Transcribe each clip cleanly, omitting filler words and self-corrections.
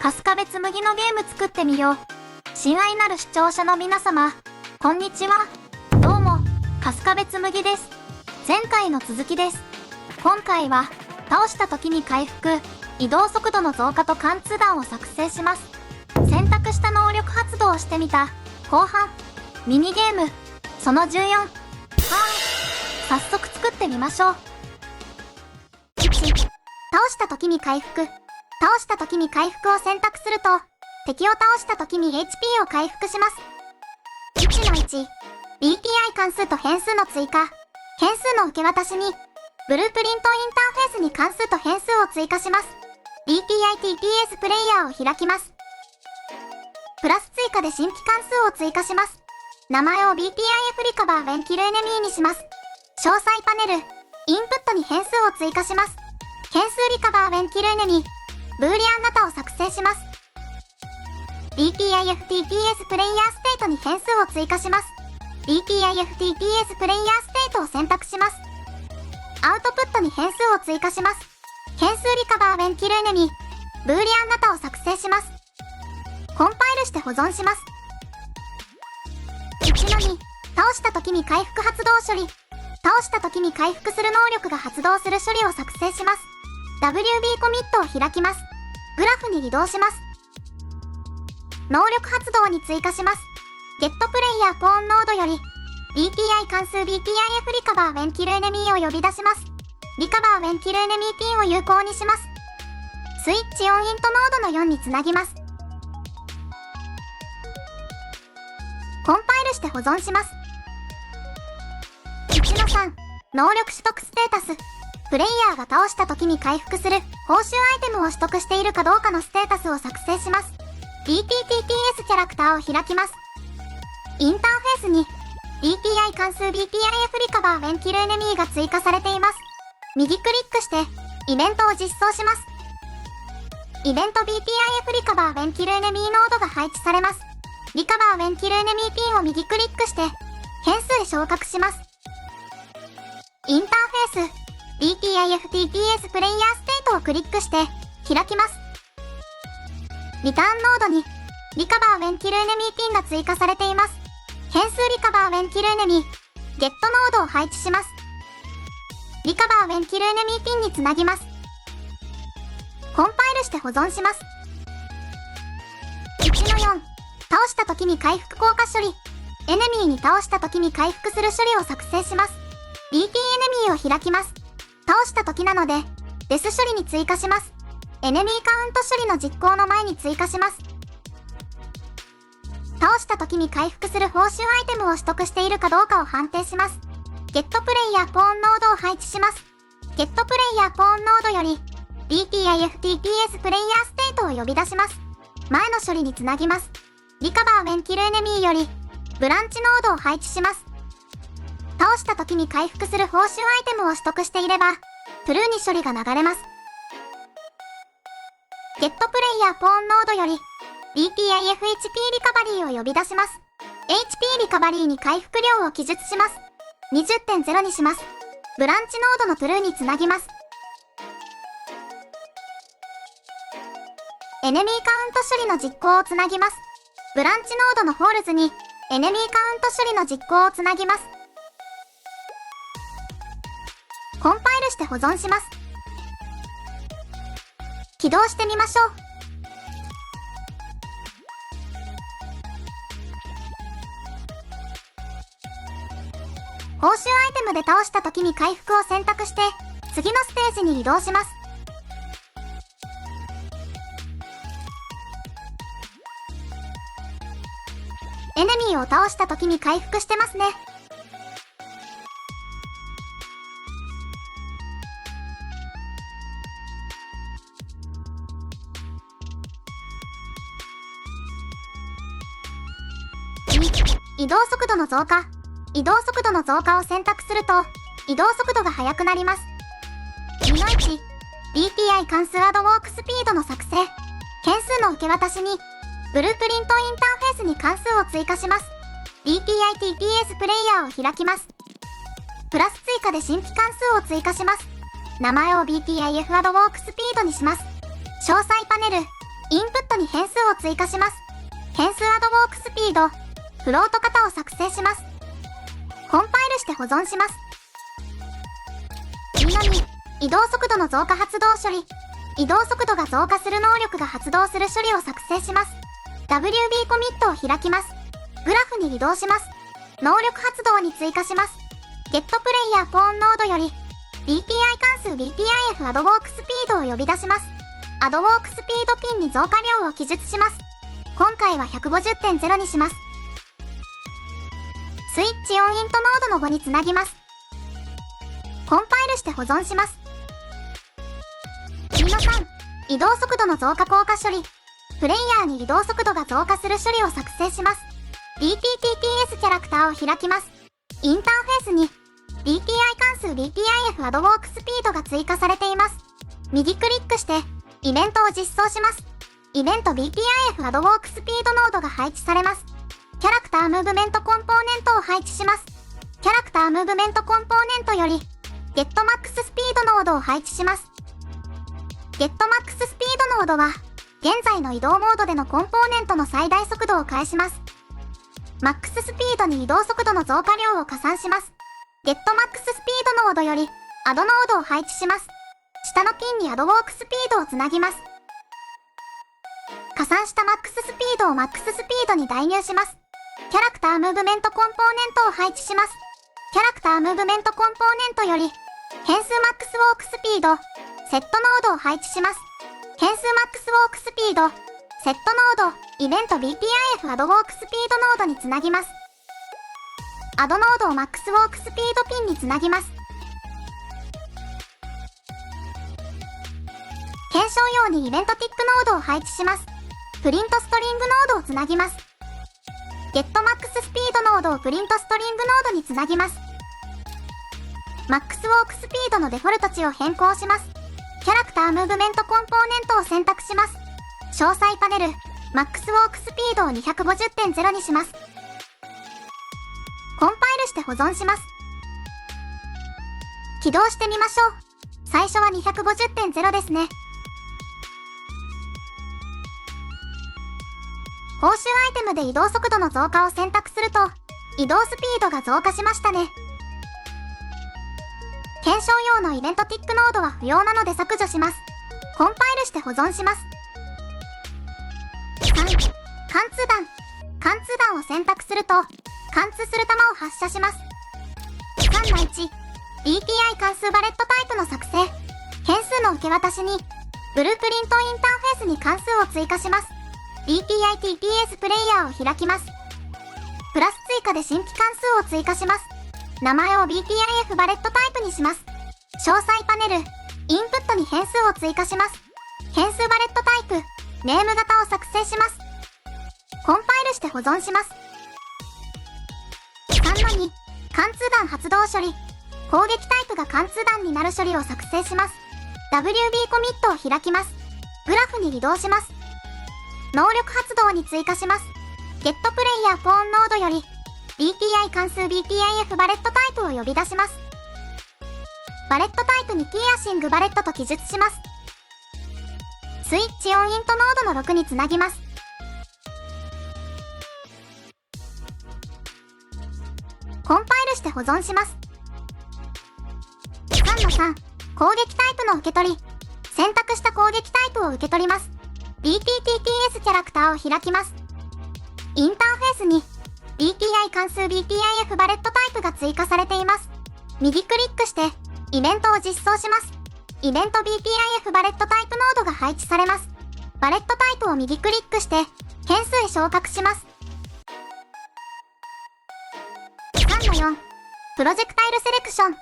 春日部つむぎのゲーム作ってみよう。親愛なる視聴者の皆様、こんにちは。どうも、春日部つむぎです。前回の続きです。今回は、倒した時に回復、移動速度の増加と貫通弾を作成します。選択した能力発動をしてみた、後半、ミニゲーム、その14。早速作ってみましょう。1、倒した時に回復。倒した時に回復を選択すると、敵を倒した時に HP を回復します。1-1、BTI 関数と変数の追加。変数の受け渡しに、ブループリントインターフェースに関数と変数を追加します。BTI-TPS プレイヤーを開きます。プラス追加で新規関数を追加します。名前を BTIF リカバー when kill enemy にします。詳細パネル、インプットに変数を追加します。変数リカバー when kill enemy、ブーリアン型を作成します。BTIF-TPS プレイヤーステートに変数を追加します。BTIF-TPS プレイヤーステートを選択します。アウトプットに変数を追加します。変数リカバー when kill enemy、ブーリアン型を作成します。コンパイルして保存します。1-2、倒した時に回復発動処理。倒した時に回復する能力が発動する処理を作成します。WB コミットを開きます。グラフに移動します。能力発動に追加します。ゲットプレイヤーポーンノードより BTI 関数 BTIF リカバー when kill enemy を呼び出します。リカバー when kill enemy ピンを有効にします。スイッチオンイントノードの4につなぎます。コンパイルして保存します。1-3、能力取得ステータス。プレイヤーが倒した時に回復する報酬アイテムを取得しているかどうかのステータスを作成します。BTTTS キャラクターを開きます。インターフェースに BTI 関数 BTIF リカバー when kill enemy が追加されています。右クリックしてイベントを実装します。イベント BTIF リカバー when kill enemy ノードが配置されます。リカバー when kill enemy ピンを右クリックして変数へ昇格します。インターフェース BTIF-TPS プレイヤーステートをクリックして開きます。リターンノードにリカバー when kill enemy ピンが追加されています。変数リカバー when kill enemy、ゲットノードを配置します。リカバー when kill enemy ピンにつなぎます。コンパイルして保存します。1-4、倒した時に回復効果処理。エネミーに倒した時に回復する処理を作成します。BT エネミーを開きます。倒した時なので、デス処理に追加します。エネミーカウント処理の実行の前に追加します。倒した時に回復する報酬アイテムを取得しているかどうかを判定します。ゲットプレイヤーポーンノードを配置します。ゲットプレイヤーポーンノードより BTIF-TPS プレイヤーステートを呼び出します。前の処理につなぎます。リカバー when kill enemy よりブランチノードを配置します。倒した時に回復する報酬アイテムを取得していれば、トゥルーに処理が流れます。ゲットプレイヤーポーンノードより BTIF-HP リカバリーを呼び出します。HP リカバリーに回復量を記述します。20.0 にします。ブランチノードのトゥルーにつなぎます。エネミーカウント処理の実行をつなぎます。ブランチノードのホールズにエネミーカウント処理の実行をつなぎます。コンパイルして保存します。起動してみましょう。報酬アイテムで倒した時に回復を選択して次のステージに移動します。エネミーを倒した時に回復してますね。移動速度の増加。移動速度の増加を選択すると移動速度が速くなります。2-1、BTI 関数アドウォークスピードの作成。変数の受け渡しにブループリントインターフェースに関数を追加します。BTI-TPS プレイヤーを開きます。プラス追加で新規関数を追加します。名前を BTIF アドウォークスピードにします。詳細パネル、インプットに変数を追加します。変数アドウォークスピード、フロート型を作成します。コンパイルして保存します。次の2、移動速度の増加発動処理。移動速度が増加する能力が発動する処理を作成します。WB コミットを開きます。グラフに移動します。能力発動に追加します。ゲットプレイヤーポーンノードより BPI 関数 BPIF アドウォークスピードを呼び出します。アドウォークスピードピンに増加量を記述します。今回は 150.0 にします。スイッチオンイントノードの5につなぎます。コンパイルして保存します。次の3、移動速度の増加効果処理。プレイヤーに移動速度が増加する処理を作成します。DTTTS キャラクターを開きます。インターフェースに BPI 関数 BPIF アドウォークスピードが追加されています。右クリックしてイベントを実装します。イベント BPIF アドウォークスピードノードが配置されます。キャラクタームーブメントコンポーネントを配置します。キャラクタームーブメントコンポーネントより GetMax スピードノードを配置します。GetMax スピードノードは現在の移動モードでのコンポーネントの最大速度を返します。Max スピードに移動速度の増加量を加算します。GetMax スピードノードよりアドノードを配置します。下のピンにアドウォークスピードをつなぎます。加算した Max スピードを Max スピードに代入します。キャラクタームーブメントコンポーネントを配置します。キャラクタームーブメントコンポーネントより変数 Max ウォークスピード、セットノードを配置します。変数 Max ウォークスピード、セットノード、イベント BPIF アドウォークスピードノードにつなぎます。アドノードを Max ウォークスピードピンにつなぎます。検証用にイベントティックノードを配置します。プリントストリングノードをつなぎます。GetMax スピードノードをプリントストリングノードにつなぎます。Max ウォークスピードのデフォルト値を変更します。キャラクタームーブメントコンポーネントを選択します。詳細パネル、Max ウォークスピードを 250.0 にします。コンパイルして保存します。起動してみましょう。最初は 250.0 ですね。報酬アイテムで移動速度の増加を選択すると、移動スピードが増加しましたね。検証用のイベントティックノードは不要なので削除します。コンパイルして保存します。3、貫通弾。貫通弾を選択すると、貫通する弾を発射します。3の1、BPI 関数バレットタイプの作成。変数の受け渡しに、ブループリントインターフェースに関数を追加します。BPI-TPS プレイヤーを開きます。プラス追加で新規関数を追加します。名前を BPIF バレットタイプにします。詳細パネル、インプットに変数を追加します。変数バレットタイプ、ネーム型を作成します。コンパイルして保存します。3の2、貫通弾発動処理。攻撃タイプが貫通弾になる処理を作成します。WB コミットを開きます。グラフに移動します。能力発動に追加します。ゲットプレイヤーポーンノードより BPI 関数 BPIF バレットタイプを呼び出します。バレットタイプにピアシングバレットと記述します。スイッチオンイントノードの6につなぎます。コンパイルして保存します。3の3、攻撃タイプの受け取り。選択した攻撃タイプを受け取ります。BTTTS キャラクターを開きます。インターフェースに BPI 関数 BPIF バレットタイプが追加されています。右クリックしてイベントを実装します。イベント BPIF バレットタイプノードが配置されます。バレットタイプを右クリックして変数へ昇格します。3の4、プロジェクタイルセレクション。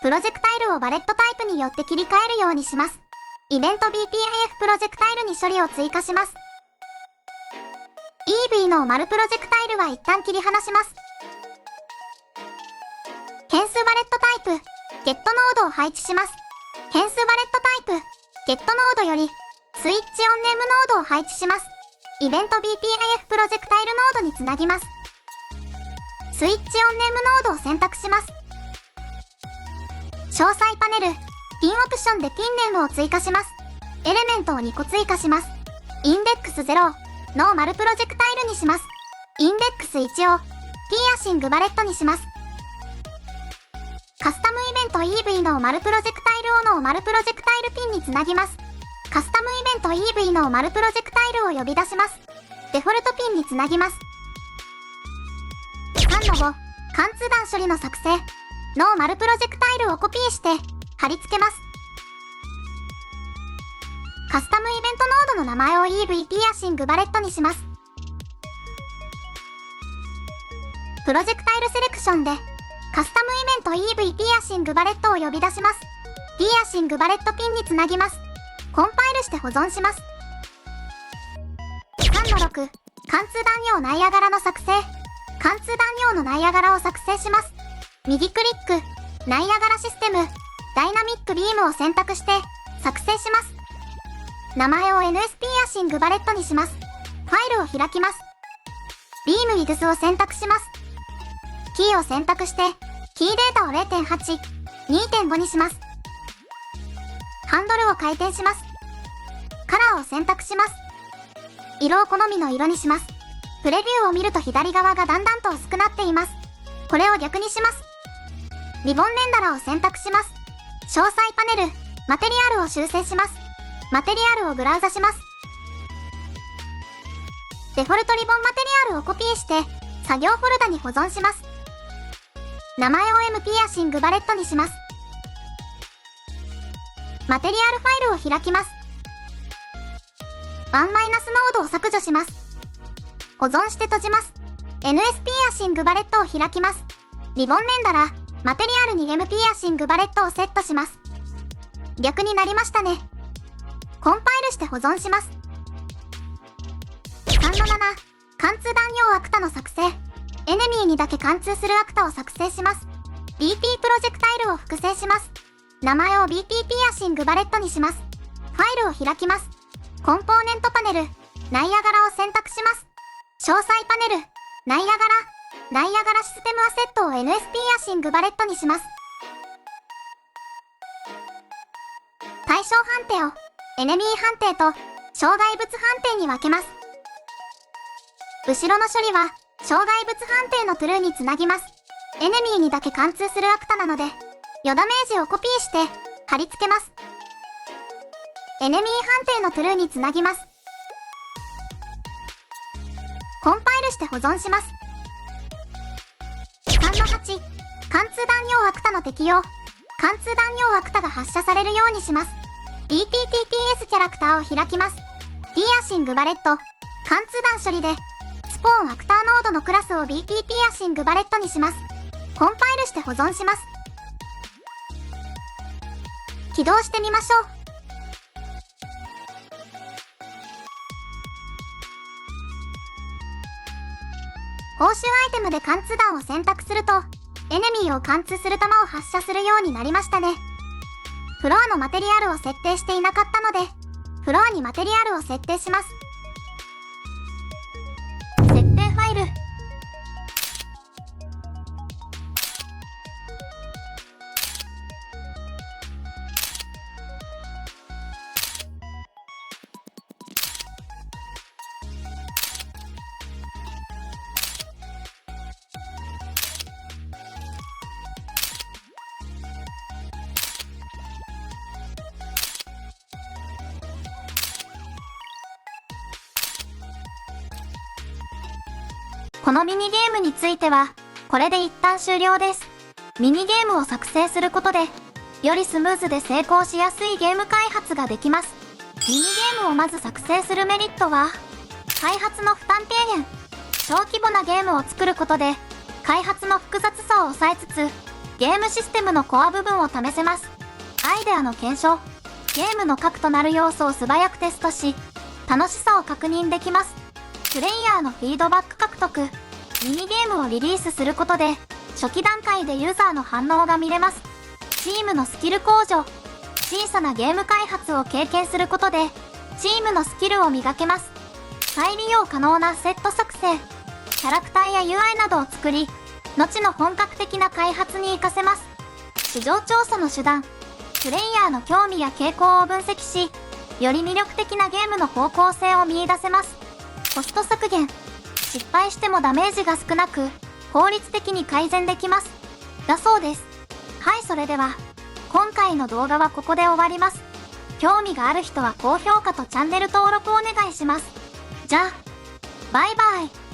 プロジェクタイルをバレットタイプによって切り替えるようにします。イベント BPIF プロジェクタイルに処理を追加します。EV の丸プロジェクタイルは一旦切り離します。変数バレットタイプ、ゲットノードを配置します。変数バレットタイプ、ゲットノードより、スイッチオンネームノードを配置します。イベント BPIF プロジェクタイルノードにつなぎます。スイッチオンネームノードを選択します。詳細パネル、ピンオプションでピンネームを追加します。エレメントを2個追加します。インデックス0、ノーマルプロジェクタイルにします。インデックス1を、ピアシングバレットにします。カスタムイベント EV のマルプロジェクタイルをノーマルプロジェクタイルピンにつなぎます。カスタムイベント EV のマルプロジェクタイルを呼び出します。デフォルトピンにつなぎます。3の5、貫通弾処理の作成。ノーマルプロジェクタイルをコピーして貼り付けます。カスタムイベントノードの名前を EV ピアシングバレットにします。プロジェクタイルセレクションでカスタムイベント EV ピアシングバレットを呼び出します。ピアシングバレットピンにつなぎます。コンパイルして保存します。3の6、貫通弾用ナイアガラの作成。貫通弾用のナイアガラを作成します。右クリック、ナイアガラシステム、ダイナミックビームを選択して作成します。名前を NS ピアシングバレットにします。ファイルを開きます。ビームウィドスを選択します。キーを選択して、キーデータを 0.8、2.5 にします。ハンドルを回転します。カラーを選択します。色を好みの色にします。プレビューを見ると左側がだんだんと薄くなっています。これを逆にします。リボンレンダラを選択します。詳細パネル、マテリアルを修正します。マテリアルをブラウザします。デフォルトリボンマテリアルをコピーして、作業フォルダに保存します。名前を M ピアシングバレットにします。マテリアルファイルを開きます。1-ノードを削除します。保存して閉じます。NS ピアシングバレットを開きます。リボンレンダラ、マテリアルに M ピアシングバレットをセットします。逆になりましたね。コンパイルして保存します。3の7、貫通弾用アクタの作成。エネミーにだけ貫通するアクタを作成します。BP プロジェクタイルを複製します。名前を BP ピアシングバレットにします。ファイルを開きます。コンポーネントパネル、ナイアガラを選択します。詳細パネル、ナイアガラシステムアセットを NS ピアシングバレットにします。対象判定をエネミー判定と障害物判定に分けます。後ろの処理は障害物判定のトゥルーにつなぎます。エネミーにだけ貫通するアクタなので、余ダメージをコピーして貼り付けます。エネミー判定のトゥルーにつなぎます。コンパイルして保存します。3の8、貫通弾用アクタの適用。貫通弾用アクタが発射されるようにします。BTTTS キャラクターを開きます。ピアシングバレット、貫通弾処理で、スポーンアクターノードのクラスを BP ピアシングバレットにします。コンパイルして保存します。起動してみましょう。報酬アイテムで貫通弾を選択すると、エネミーを貫通する弾を発射するようになりましたね。フロアのマテリアルを設定していなかったので、フロアにマテリアルを設定します。設定ファイル。このミニゲームについては、これで一旦終了です。ミニゲームを作成することで、よりスムーズで成功しやすいゲーム開発ができます。ミニゲームをまず作成するメリットは、開発の負担軽減。小規模なゲームを作ることで、開発の複雑さを抑えつつ、ゲームシステムのコア部分を試せます。アイデアの検証。ゲームの核となる要素を素早くテストし、楽しさを確認できます。プレイヤーのフィードバック獲得。ミニゲームをリリースすることで、初期段階でユーザーの反応が見れます。チームのスキル向上。小さなゲーム開発を経験することで、チームのスキルを磨けます。再利用可能なセット作成。キャラクターや UI などを作り、後の本格的な開発に活かせます。市場調査の手段。プレイヤーの興味や傾向を分析し、より魅力的なゲームの方向性を見出せます。コスト削減。失敗してもダメージが少なく、効率的に改善できます。だそうです。はい、それでは、今回の動画はここで終わります。興味がある人は高評価とチャンネル登録お願いします。じゃあ、バイバイ。